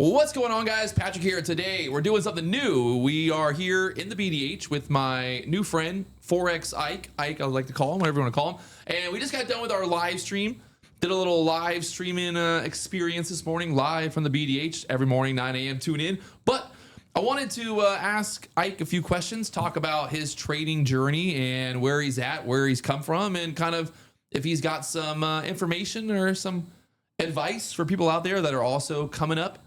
What's going on, guys? Patrick here. Today we're doing something new. We are here in the BDH with my new friend, Forex Ike. Ike, I would like to call him, whatever you want to call him. And we just got done with our live stream. Did a little live streaming experience this morning, live from the BDH. Every morning, 9 a.m. Tune in. But I wanted to ask Ike a few questions, talk about his trading journey and where he's at, where he's come from, and kind of if he's got some information or some advice for people out there that are also coming up.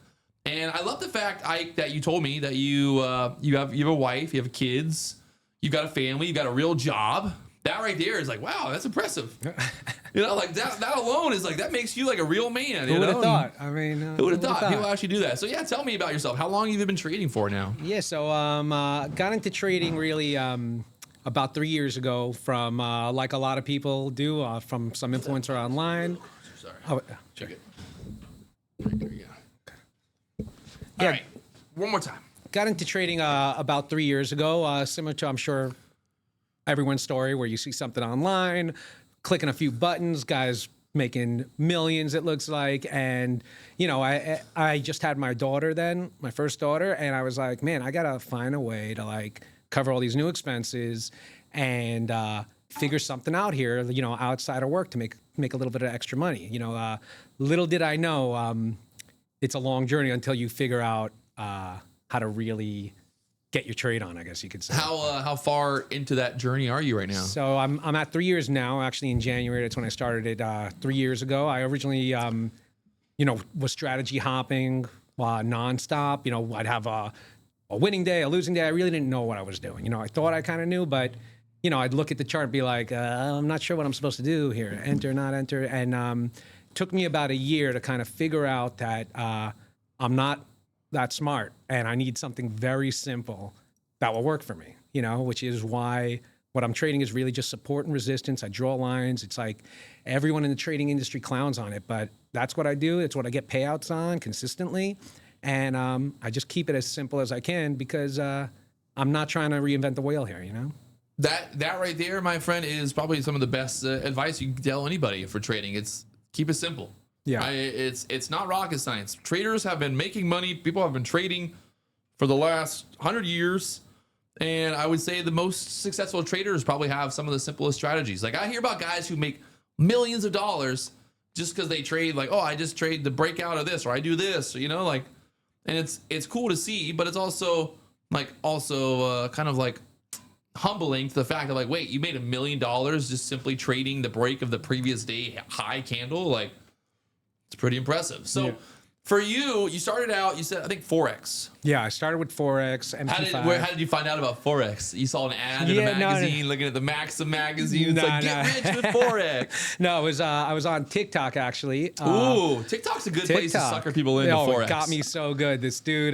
And I love the fact, Ike, that you told me that you have a wife, you have kids, you've got a family, you've got a real job. That right there is like, wow, that's impressive. You know, like that alone is like, that makes you like a real man. Who would have thought? I mean, who would have thought people actually do that? So yeah, tell me about yourself. How long have you been trading for now? Yeah, so got into trading really about 3 years ago from like a lot of people do from some influencer online. Sorry. Oh, Check it. There you go. All right, one more time. Got into trading about 3 years ago, similar to, I'm sure, everyone's story where you see something online, clicking a few buttons, guys making millions, it looks like. And, you know, I just had my daughter then, my first daughter, and I was like, man, I got to find a way to, like, cover all these new expenses and figure something out here, you know, outside of work to make a little bit of extra money. You know, little did I know, it's a long journey until you figure out how to really get your trade on, I guess you could say. How far into that journey are you right now? So I'm at 3 years now. Actually, in January, that's when I started it 3 years ago. I originally, you know, was strategy hopping nonstop. You know, I'd have a winning day, a losing day. I really didn't know what I was doing. You know, I thought I kind of knew, but you know, I'd look at the chart and be like, I'm not sure what I'm supposed to do here. Enter, not enter, and took me about a year to kind of figure out that I'm not that smart and I need something very simple that will work for me, you know, which is why what I'm trading is really just support and resistance. I draw lines. It's like everyone in the trading industry clowns on it, but that's what I do. It's what I get payouts on consistently. And I just keep it as simple as I can because I'm not trying to reinvent the wheel here, you know? That right there, my friend, is probably some of the best advice you can tell anybody for trading. It's keep it simple. Yeah. It's not rocket science. Traders have been making money. People have been trading for the last 100 years. And I would say the most successful traders probably have some of the simplest strategies. Like I hear about guys who make millions of dollars just because they trade like, oh, I just trade the breakout of this, or I do this, you know, like, and it's cool to see, but it's also kind of like humbling to the fact that like, wait, you made $1 million just simply trading the break of the previous day high candle. Like, it's pretty impressive. So yeah. For you, you started out, you said, I think Forex. Yeah, I started with Forex. How did you find out about Forex? You saw an ad in a magazine, looking at the Maxim magazine. It's like, get rich with Forex. No, it was I was on TikTok, actually. Ooh, TikTok's a good place to sucker people into Forex. It got me so good. This dude,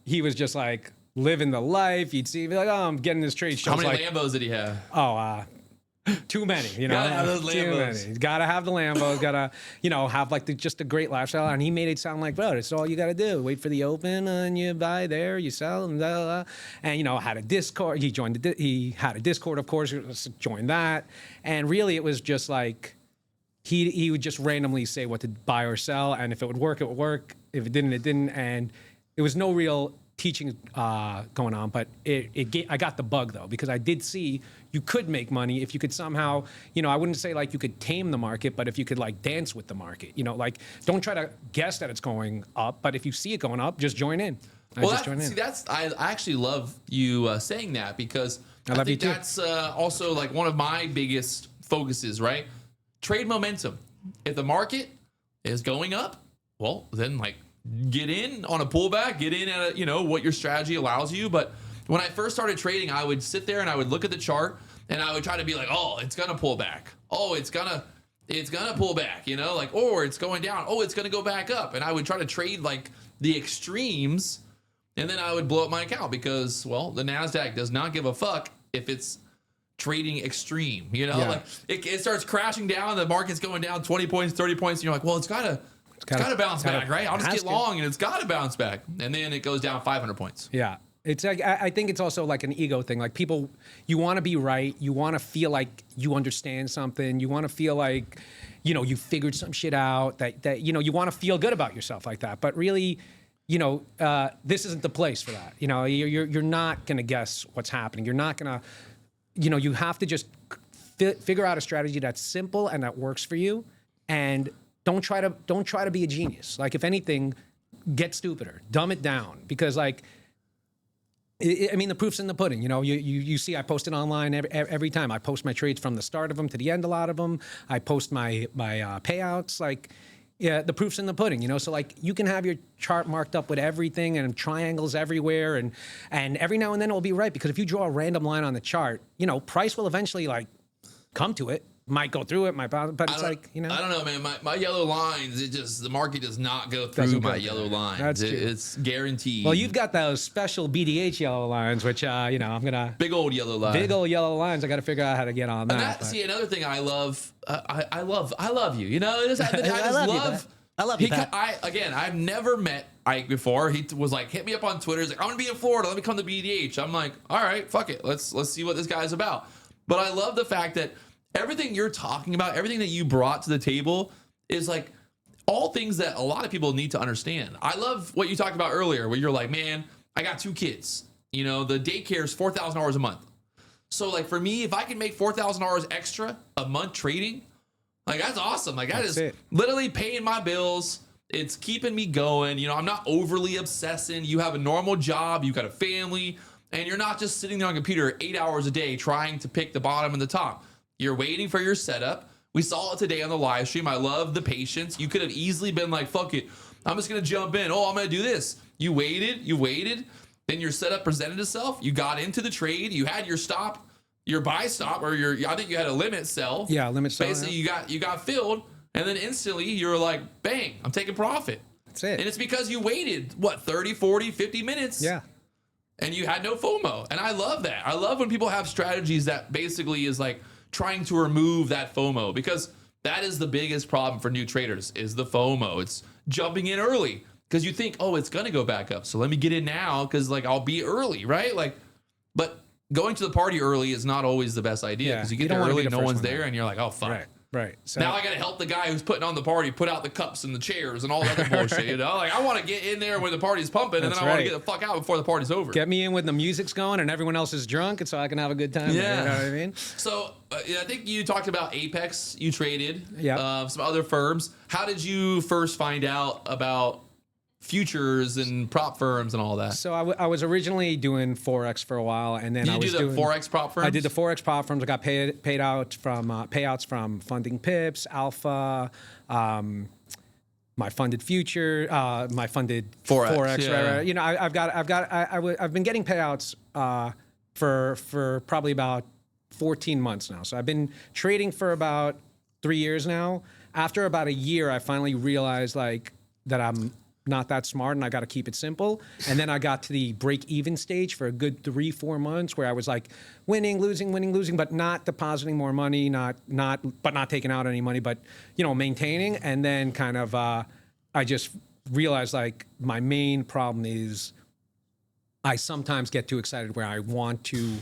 he was just like living the life. You'd see, be like, oh, I'm getting this trade. How many Lambos did he have? Oh, too many, you know. Gotta have those Lambos. Too many. You gotta have the Lambos. Gotta, you know, have like just a great lifestyle. And he made it sound like, bro, that's all you gotta do. Wait for the open, and you buy there, you sell, and blah, blah, blah. And you know, had a Discord. He had a Discord, of course. Joined that, and really, it was just like he would just randomly say what to buy or sell, and if it would work, it would work. If it didn't, it didn't, and it was no real teaching going on, but I got the bug though, because I did see you could make money if you could somehow, you know, I wouldn't say like you could tame the market, but if you could like dance with the market, you know, like don't try to guess that it's going up, but if you see it going up, just join in. I actually love you saying that, because I think that's also like one of my biggest focuses, right? Trade momentum. If the market is going up, well, then like get in on a pullback, get in at you know what your strategy allows you. But when I first started trading, I would sit there and I would look at the chart and I would try to be like, oh, it's gonna pull back. Oh, it's gonna pull back, you know, like, or it's going down. Oh, it's gonna go back up. And I would try to trade like the extremes, and then I would blow up my account because, well, the NASDAQ does not give a fuck if it's trading extreme, you know, like it starts crashing down, the market's going down 20 points, 30 points, and you're like, well, it's gotta bounce back, right? I'll just get long and it's gotta bounce back. And then it goes down 500 points. Yeah. It's like, I think it's also like an ego thing. Like people, you want to be right. You want to feel like you understand something. You want to feel like, you figured some shit out, that you want to feel good about yourself like that. But really, this isn't the place for that. You're not going to guess what's happening. You're not going to, you have to just figure out a strategy that's simple and that works for you, and don't try to be a genius. Like, if anything, get stupider, dumb it down, because like, the proof's in the pudding. You see, I post it online every time. I post my trades from the start of them to the end. A lot of them. I post my payouts. Like, yeah, the proof's in the pudding. So like, you can have your chart marked up with everything and triangles everywhere, and every now and then it'll be right, because if you draw a random line on the chart, price will eventually like come to it. Might go through it, but it's like, I don't know, man. My yellow lines, the market does not go through my yellow lines. It's guaranteed. Well, you've got those special BDH yellow lines, which, I'm going to... Big old yellow lines. Big old yellow lines. I got to figure out how to get on that. See, another thing I love, I love you. I love you, Pat. I've never met Ike before. He was like, hit me up on Twitter. He's like, I'm going to be in Florida. Let me come to BDH. I'm like, all right, fuck it. Let's see what this guy's about. But I love the fact that everything you're talking about, everything that you brought to the table is like all things that a lot of people need to understand. I love what you talked about earlier, where you're like, man, I got 2 kids. The daycare is $4,000 a month. So like, for me, if I can make $4,000 extra a month trading, like, that's awesome. Like, that is literally paying my bills. It's keeping me going. I'm not overly obsessing. You have a normal job. You got a family, and you're not just sitting there on a computer 8 hours a day trying to pick the bottom and the top. You're waiting for your setup. We saw it today on the live stream. I love the patience. You could have easily been like, fuck it, I'm just going to jump in. Oh, I'm going to do this. You waited. Then your setup presented itself. You got into the trade. You had your stop, your buy stop, or I think you had a limit sell. Yeah, limit sell. Basically, you got filled, and then instantly you're like, bang, I'm taking profit. That's it. And it's because you waited, 30, 40, 50 minutes? Yeah. And you had no FOMO. And I love that. I love when people have strategies that basically is like trying to remove that FOMO, because that is the biggest problem for new traders, is the FOMO. It's jumping in early because you think, oh, it's going to go back up, so let me get in now because like I'll be early, right? Like, but going to the party early is not always the best idea, because you get there early, no one's there, and you're like, oh, fuck. Right. So now I got to help the guy who's putting on the party put out the cups and the chairs and all that other bullshit. Like, I want to get in there when the party's pumping, and then I want to get the fuck out before the party's over. Get me in when the music's going and everyone else is drunk, and so I can have a good time. Yeah. You know what I mean? So I think you talked about Apex. You traded. Yeah. Some other firms. How did you first find out about futures and prop firms and all that? So I was originally doing forex for a while, and then Did you do the forex prop firms? I did the forex prop firms. I got paid out from payouts from funding pips, alpha, my funded future, my funded forex. Yeah. Right. I've been getting payouts for probably about 14 months now. So I've been trading for about 3 years now. After about a year, I finally realized like that I'm not that smart and I got to keep it simple. And then I got to the break even stage for a good 3-4 months where I was like winning, losing, but not depositing more money, not taking out any money, but maintaining. And then kind of I just realized like my main problem is I sometimes get too excited where I want to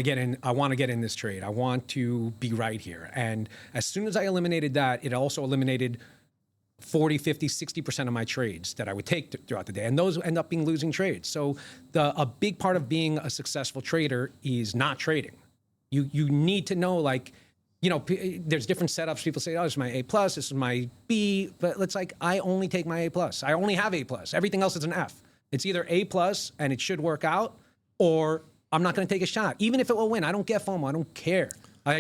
get in this trade. I want to be right here. And as soon as I eliminated that, it also eliminated 40, 50, 60% of my trades that I would take throughout the day. And those end up being losing trades. So a big part of being a successful trader is not trading. You need to know, like, there's different setups. People say, oh, this is my A+, this is my B. But it's like, I only take my A+. I only have A+. Everything else is an F. It's either A+ and it should work out, or I'm not going to take a shot. Even if it will win, I don't get FOMO. I don't care.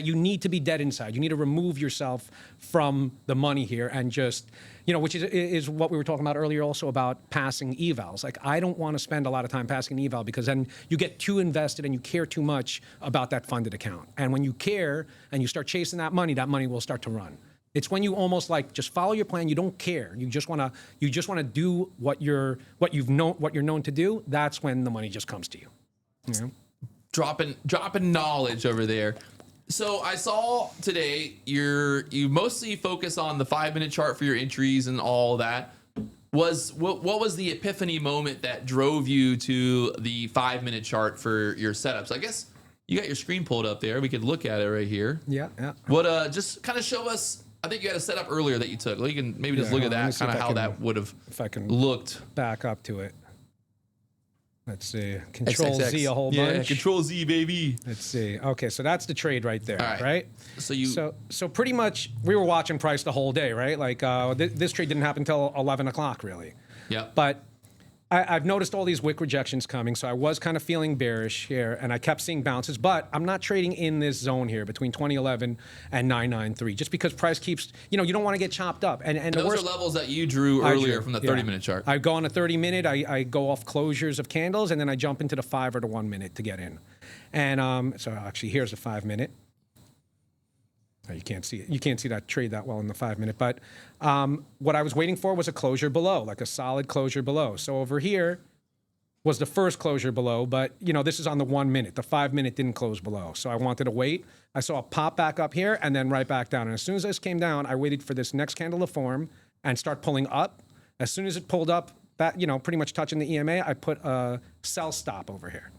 You need to be dead inside. You need to remove yourself from the money here and just, which is what we were talking about earlier also about passing evals. Like, I don't want to spend a lot of time passing an eval because then you get too invested and you care too much about that funded account. And when you care and you start chasing that money will start to run. It's when you almost like just follow your plan. You don't care. You just want to do what you're known to do. That's when the money just comes to you. Dropping knowledge over there. So I saw today you mostly focus on the 5-minute chart for your entries and all that. What was the epiphany moment that drove you to the 5-minute chart for your setups? I guess you got your screen pulled up there. We could look at it right here. Yeah. What just kind of show us I think you had a setup earlier that you took. You can maybe just look at that, kind of how that would have looked. Back up to it. Let's see. Control Z a whole bunch. Yeah, Control Z, baby. Let's see. Okay, so that's the trade right there, right? So pretty much we were watching price the whole day, right? Like this trade didn't happen until 11 o'clock, really. Yeah. But I've noticed all these wick rejections coming, so I was kind of feeling bearish here, and I kept seeing bounces, but I'm not trading in this zone here between 2011 and 993, just because price keeps, you don't want to get chopped up. And those are levels that you drew earlier from the 30-minute chart. I go on a 30-minute, I go off closures of candles, and then I jump into the 5 or the 1 minute to get in. And so actually, here's the 5 minute. You can't see it. You can't see that trade that well in the 5 minute. But what I was waiting for was a closure below, like a solid closure below. So over here was the first closure below, but this is on the 1 minute. The 5 minute didn't close below. So I wanted to wait. I saw a pop back up here and then right back down. And as soon as this came down, I waited for this next candle to form and start pulling up. As soon as it pulled up, pretty much touching the EMA, I put a sell stop over here.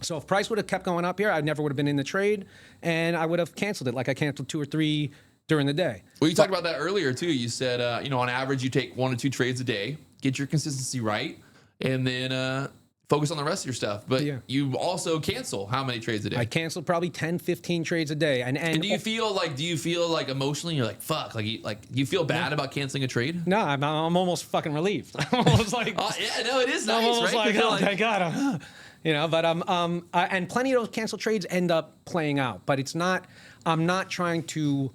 So if price would have kept going up here, I never would have been in the trade, and I would have canceled it like I canceled 2 or 3 during the day. Well, you talked about that earlier, too. You said, on average, you take 1 to 2 trades a day, get your consistency right, and then focus on the rest of your stuff. But you also cancel how many trades a day? I canceled probably 10, 15 trades a day. And do you feel like emotionally you're like, fuck, do you feel bad about canceling a trade? No, I'm almost fucking relieved. I'm almost like, it is nice, I'm almost right? like, oh, thank God. But and plenty of those canceled trades end up playing out. But it's not. I'm not trying to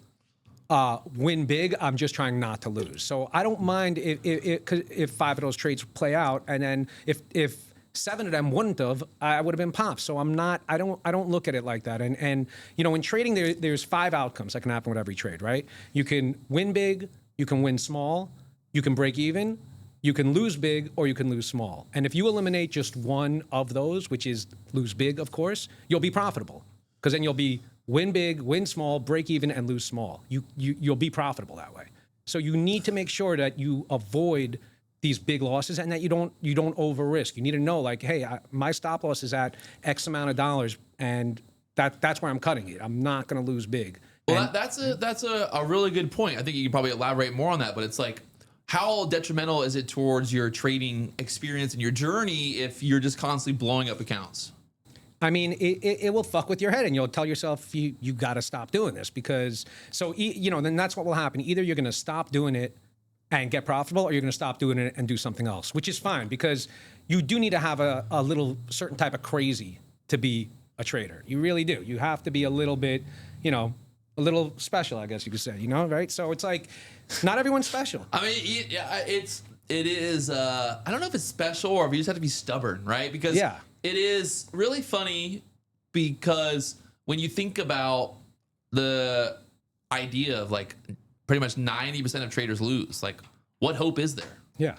win big. I'm just trying not to lose. So I don't mind if 5 of those trades play out, and then if 7 of them wouldn't have, I would have been popped. So I'm not. I don't look at it like that. And in trading, there's 5 outcomes that can happen with every trade. Right? You can win big. You can win small. You can break even. You can lose big or you can lose small. And if you eliminate just one of those, which is lose big, of course, you'll be profitable. Because then you'll be win big, win small, break even, and lose small. You'll be profitable that way. So you need to make sure that you avoid these big losses and that you don't over risk. You need to know, like, hey, my stop loss is at X amount of dollars, and that's where I'm cutting it. I'm not going to lose big. Well, that's a really good point. I think you can probably elaborate more on that, but it's like, how detrimental is it towards your trading experience and your journey if you're just constantly blowing up accounts? I mean, it will fuck with your head, and you'll tell yourself you got to stop doing this because then that's what will happen. Either you're going to stop doing it and get profitable, or you're going to stop doing it and do something else, which is fine because you do need to have a little certain type of crazy to be a trader. You really do. You have to be a little bit, a little special, I guess you could say, right? So it's like, not everyone's special. I mean, it is. I don't know if it's special or if you just have to be stubborn, right? Because it is really funny because when you think about the idea of like pretty much 90% of traders lose, like what hope is there? Yeah,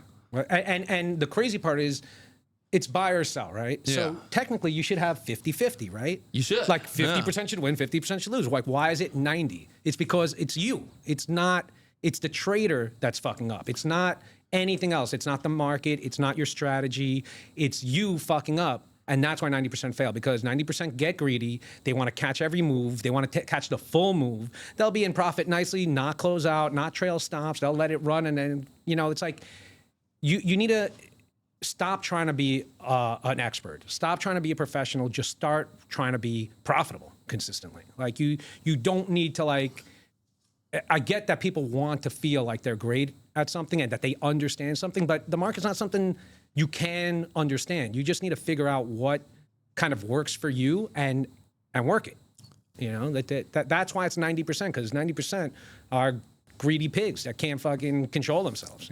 and the crazy part is it's buy or sell, right? Yeah. So technically you should have 50-50, right? You should. Like 50% should win, 50% should lose. Like why is it 90? It's because it's you. It's the trader that's fucking up. It's not anything else. It's not the market. It's not your strategy. It's you fucking up. And that's why 90% fail, because 90% get greedy. They want to catch every move. They want to catch the full move. They'll be in profit nicely, not close out, not trail stops. They'll let it run. And then, it's like you need to stop trying to be an expert. Stop trying to be a professional. Just start trying to be profitable consistently. Like you don't need to I get that people want to feel like they're great at something and that they understand something, but the market's not something you can understand. You just need to figure out what kind of works for you and work it. That's why it's 90%, because 90% are greedy pigs that can't fucking control themselves.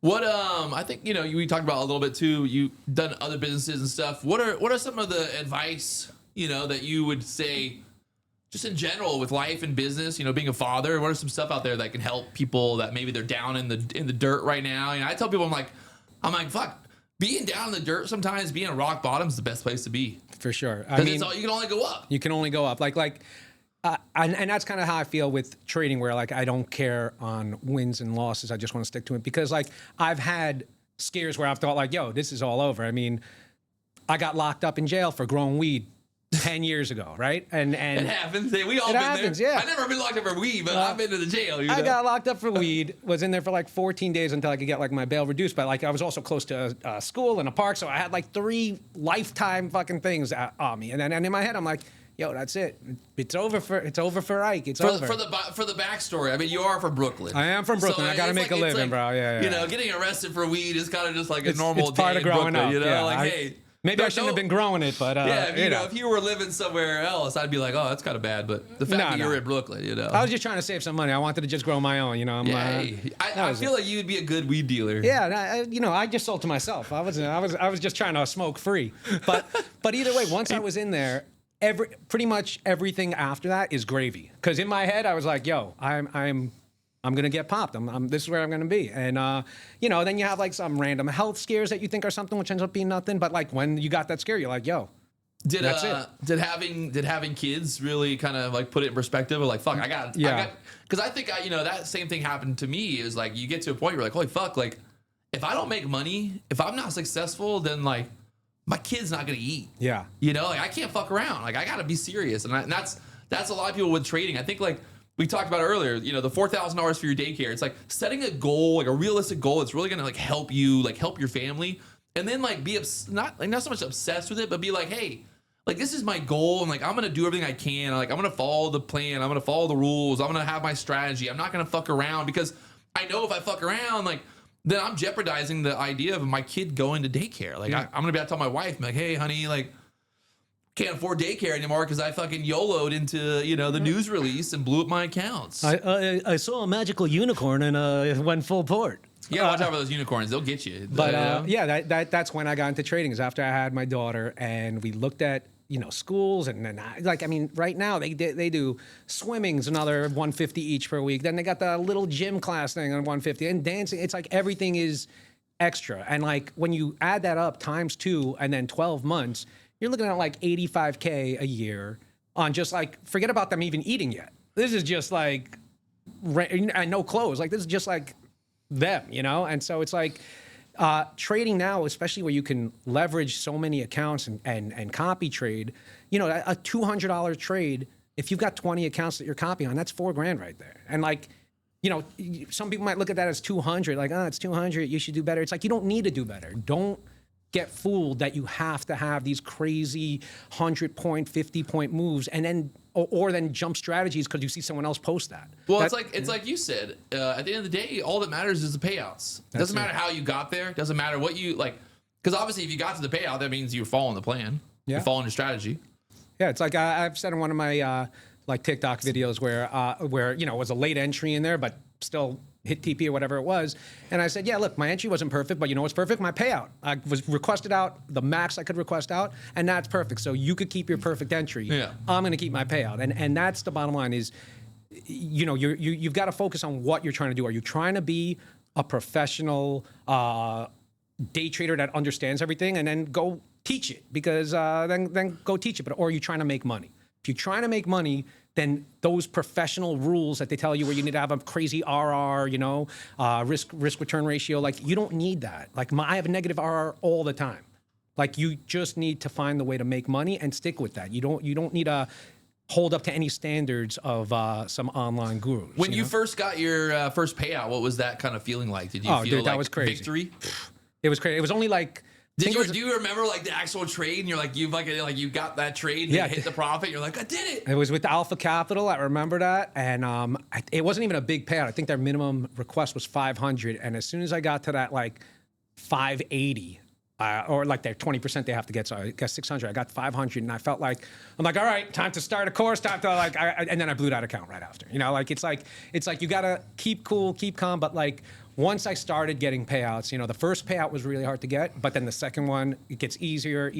What I think we talked about a little bit too. You've done other businesses and stuff. What are some of the advice that you would say? Just in general with life and business, being a father, what are some stuff out there that can help people that maybe they're down in the dirt right now? I tell people, I'm like, fuck, being down in the dirt sometimes, being at rock bottom is the best place to be. For sure. Because you can only go up. You can only go up. And that's kind of how I feel with trading, where I don't care on wins and losses. I just want to stick to it because I've had scares where I've thought yo, this is all over. I mean, I got locked up in jail for growing weed 10 years ago, right? And it happens. We all it been happens, there. yeah. I've never been locked up for weed, but I've been to the jail. You know? I got locked up for weed. Was in there for like 14 days until I could get like my bail reduced. But like I was also close to a school and a park, so I had like 3 lifetime fucking things on me. And in my head, I'm like, yo, that's it. It's over for Ike. It's over. For the backstory, I mean, you are from Brooklyn. I am from Brooklyn. I got to make a living, bro. Yeah. You know, getting arrested for weed is kind of just like a normal it's part day of growing Brooklyn, up. You know, Yeah, like hey. Maybe I shouldn't have been growing it, but if you were living somewhere else, I'd be like, oh, that's kind of bad. But the fact that you're in Brooklyn, you know, I was just trying to save some money. I wanted to just grow my own, you know. I feel like you would be a good weed dealer. Yeah, I just sold to myself. I was just trying to smoke free. But either way, once I was in there, pretty much everything after that is gravy. Because in my head, I was like, yo, I'm gonna get popped. This is where I'm gonna be, and then you have like some random health scares that you think are something, which ends up being nothing. But like when you got that scare, you're like, yo, that's it. Did having kids really kind of like put it in perspective of like, fuck, because I think that same thing happened to me. Is like you get to a point where you're like, holy fuck, like if I don't make money, if I'm not successful, then like my kid's not gonna eat. Yeah, like I can't fuck around. Like I gotta be serious, and that's a lot of people with trading. I think like. We talked about earlier, the $4,000 for your daycare. It's like setting a goal, like a realistic goal. It's really gonna like help you, like help your family, and then like be not so much obsessed with it, but be like, hey, like this is my goal, and like I'm gonna do everything I can. Like I'm gonna follow the plan. I'm gonna follow the rules. I'm gonna have my strategy. I'm not gonna fuck around because I know if I fuck around, like then I'm jeopardizing the idea of my kid going to daycare. Like I'm gonna be able to tell my wife, like, hey, honey, like. Can't afford daycare anymore because I fucking YOLO'd into the news release and blew up my accounts. I saw a magical unicorn and went full port. Yeah, watch out for those unicorns; they'll get you. But that's when I got into trading. Is after I had my daughter and we looked at schools and then right now they do swimming's another $150 each per week. Then they got the little gym class thing on $150 and dancing. It's like everything is extra. And like when you add that up times 2 and then 12 months. You're looking at like $85K a year on just like, forget about them even eating yet. This is just like, and no clothes. Like this is just like them, And so it's like trading now, especially where you can leverage so many accounts and copy trade, a $200 trade, if you've got 20 accounts that you're copying on, that's $4,000 right there. And like, some people might look at that as 200, like, oh, it's 200, you should do better. It's like, you don't need to do better. Don't get fooled that you have to have these crazy 100-point, 50-point moves, and then or then jump strategies because you see someone else post that. Well, it's like you said. At the end of the day, all that matters is the payouts. It doesn't matter how you got there. It doesn't matter what you like. Because obviously, if you got to the payout, that means you're following the plan. Yeah. You're following your strategy. Yeah, it's like I've said in one of my like TikTok videos where it was a late entry in there, but still hit TP or whatever it was. And I said, yeah, look, my entry wasn't perfect, but you know what's perfect? My payout. I was requested out the max I could request out, and that's perfect. So you could keep your perfect entry. Yeah. I'm going to keep my payout. And that's the bottom line is, you've got to focus on what you're trying to do. Are you trying to be a professional day trader that understands everything and then go teach it? Because then go teach it. Or are you trying to make money? If you're trying to make money, then those professional rules that they tell you where you need to have a crazy RR, risk return ratio, like you don't need that. Like I have a negative RR all the time. Like you just need to find the way to make money and stick with that. You don't need to hold up to any standards of some online gurus. When you first got your first payout, what was that kind of feeling like? Did you feel like that was crazy. Victory? It was crazy. It was only like. Do you remember like the actual trade and you're like you got that trade and hit the profit? You're like, I did it. It was with Alpha Capital. I remember that, and it wasn't even a big payout. I think their minimum request was 500, and as soon as I got to that like 580, or like their 20% they have to get, so I got 600. I got 500, and I felt like I'm like, all right, time to start a course, time to like, and then I blew that account right after. It's like you gotta keep cool, keep calm, but like. Once I started getting payouts, the first payout was really hard to get, but then the second one, it gets easier.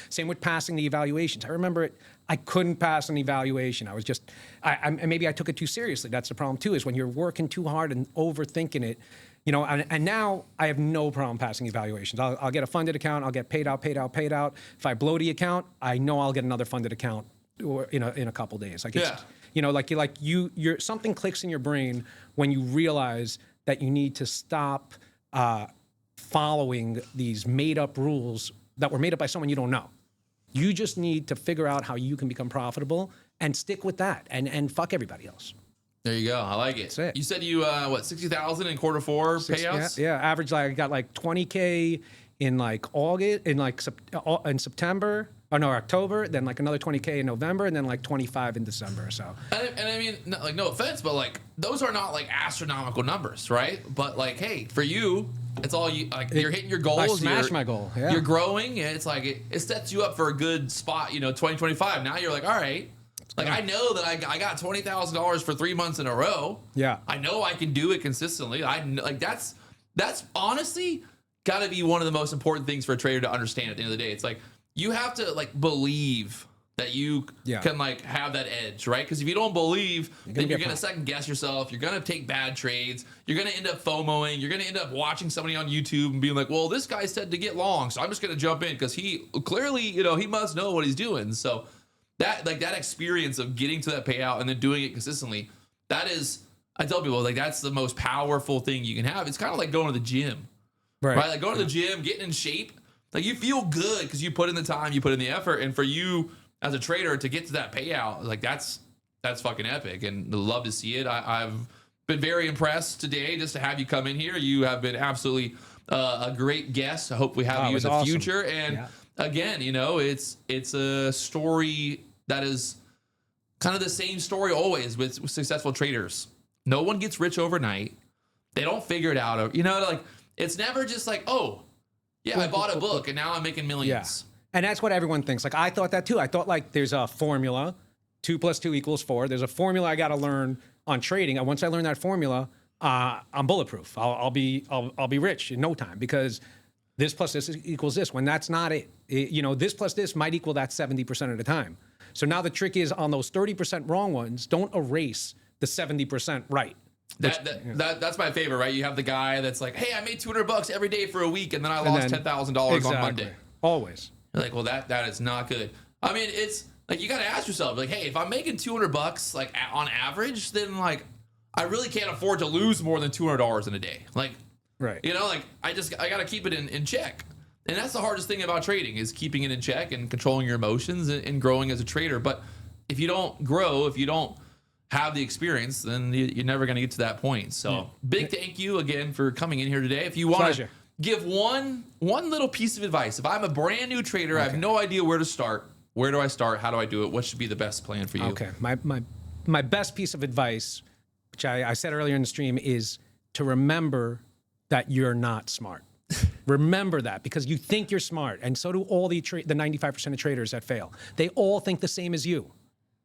Same with passing the evaluations. I remember I couldn't pass an evaluation. I was just, and maybe I took it too seriously. That's the problem too, is when you're working too hard and overthinking it, and now I have no problem passing evaluations. I'll get a funded account, I'll get paid out. If I blow the account, I know I'll get another funded account in a couple days. Like it's, you're something clicks in your brain when you realize that you need to stop following these made-up rules that were made up by someone you don't know. You just need to figure out how you can become profitable and stick with that and fuck everybody else. There you go. I like it. That's it. You said you, 60,000 in quarter four payouts? Yeah, average, like, I got like 20K in like August, in September, October, then like another 20K in November, and then like 25 in December or so. And I mean, no offense, but like those are not like astronomical numbers, right? But like, hey, for you, it's all you like. You're hitting your goals. I smashed my goal. Yeah. You're growing, and it's like it sets you up for a good spot. 2025. Now you're like, all right. Like I know that I got $20,000 for 3 months in a row. Yeah. I know I can do it consistently. That's honestly got to be one of the most important things for a trader to understand at the end of the day. It's like you have to like believe that you can like have that edge, right? Because if you don't believe, then you're gonna second guess yourself. You're gonna take bad trades. You're gonna end up FOMOing. You're gonna end up watching somebody on YouTube and being like, "Well, this guy said to get long, so I'm just gonna jump in because he clearly, he must know what he's doing." So that experience of getting to that payout and then doing it consistently, that is, I tell people, like that's the most powerful thing you can have. It's kind of like going to the gym, right? Like going to the gym, getting in shape. Like you feel good because you put in the time, you put in the effort, and for you as a trader to get to that payout, like that's fucking epic, and love to see it. I've been very impressed today just to have you come in here. You have been absolutely a great guest. I hope we have you in the future. And again, it's a story that is kind of the same story always with successful traders. No one gets rich overnight. They don't figure it out. Like it's never just like, oh, yeah, I bought a book and now I'm making millions. Yeah. And that's what everyone thinks. Like I thought that too. I thought like there's a formula, 2 + 2 = 4. There's a formula I got to learn on trading. And once I learn that formula, I'm bulletproof. I'll be rich in no time because this plus this equals this. When that's not it. This plus this might equal that 70% of the time. So now the trick is on those 30% wrong ones, don't erase the 70% right. That's my favorite, right? You have the guy that's like, hey, I made $200 every day for a week and then I lost $10,000 on Monday. Always. You're like, well, that is not good. I mean, it's like you got to ask yourself, like, hey, if I'm making $200 like on average, then like I really can't afford to lose more than $200 in a day. Like, right? Like I got to keep it in check, and that's the hardest thing about trading is keeping it in check and controlling your emotions and growing as a trader. But if you don't grow, if you don't have the experience, then you're never going to get to that point. So big thank you again for coming in here today. If you want to give one little piece of advice, if I'm a brand new trader, I have no idea where to start. Where do I start? How do I do it? What should be the best plan for you? Okay, my best piece of advice, which I said earlier in the stream, is to remember that you're not smart. Remember that, because you think you're smart, and so do all the 95% of traders that fail. They all think the same as you.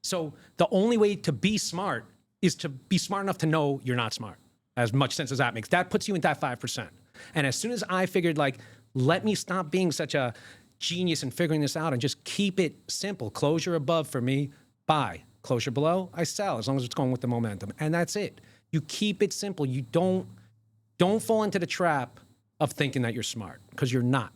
So the only way to be smart is to be smart enough to know you're not smart. As much sense as that makes. That puts you in that 5%. And as soon as I figured, like, let me stop being such a genius and figuring this out and just keep it simple. Closure above for me, buy. Closure below, I sell, as long as it's going with the momentum. And that's it. You keep it simple. You don't fall into the trap of thinking that you're smart, because you're not.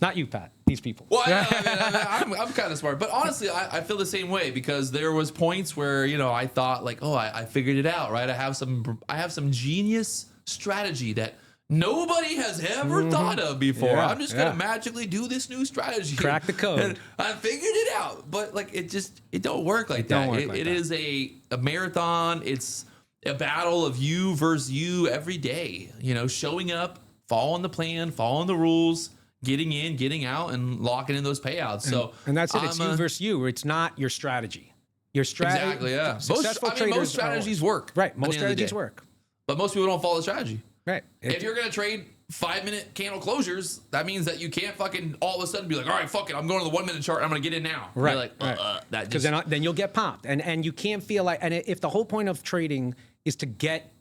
Not you, Pat. These people. Well, I'm kind of smart, but honestly, I feel the same way, because there was points where I thought like, oh, I figured it out, right? I have some genius strategy that nobody has ever thought of before. Yeah, I'm just gonna magically do this new strategy. Crack the code. And I figured it out, but like it don't work like that. It is a marathon. It's a battle of you versus you every day. Showing up, following the plan, following the rules, getting in, getting out, and locking in those payouts. And that's it. It's you versus you. It's not your strategy. Your strategy. Exactly. Yeah. Most strategies work. Right. Most strategies work. But most people don't follow the strategy. Right. If you're gonna trade 5-minute candle closures, that means that you can't fucking all of a sudden be like, all right, fuck it, I'm going to the 1-minute chart. I'm gonna get in now. Right. You're like, because then you'll get popped, and you can't feel like. And if the whole point of trading is to get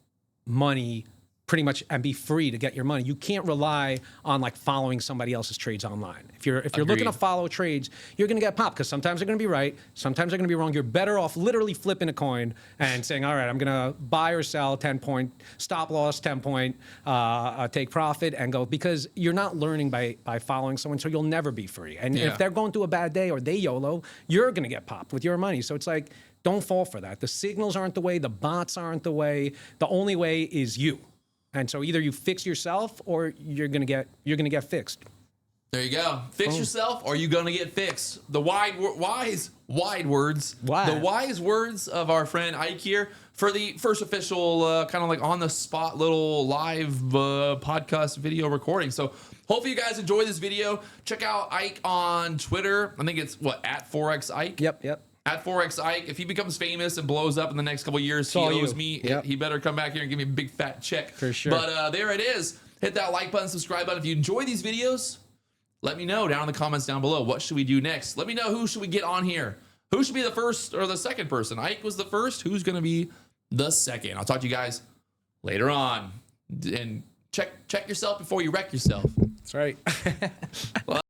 money, pretty much, and be free to get your money, you can't rely on like following somebody else's trades online. If you're looking to follow trades, you're going to get popped, because sometimes they're going to be right, sometimes they're going to be wrong. You're better off literally flipping a coin and saying, all right, I'm going to buy or sell 10-point, stop loss 10-point, take profit and go, because you're not learning by following someone, so you'll never be free. And if they're going through a bad day or they YOLO, you're going to get popped with your money. So it's like, don't fall for that. The signals aren't the way, the bots aren't the way. The only way is you. And so either you fix yourself or you're gonna get fixed. There you go. Fix yourself, or are you going to get fixed? The wise words. Wow. The wise words of our friend Ike here for the first official kind of like on the spot little live podcast video recording. So hopefully you guys enjoy this video. Check out Ike on Twitter. I think it's at Forex Ike. Yep. At Forex Ike. If he becomes famous and blows up in the next couple of years, he owes me. Yep. He better come back here and give me a big fat check. For sure. But there it is. Hit that like button, subscribe button. If you enjoy these videos, let me know down in the comments down below. What should we do next? Let me know who should we get on here. Who should be the first or the second person? Ike was the first. Who's going to be the second? I'll talk to you guys later on. And check yourself before you wreck yourself. That's right.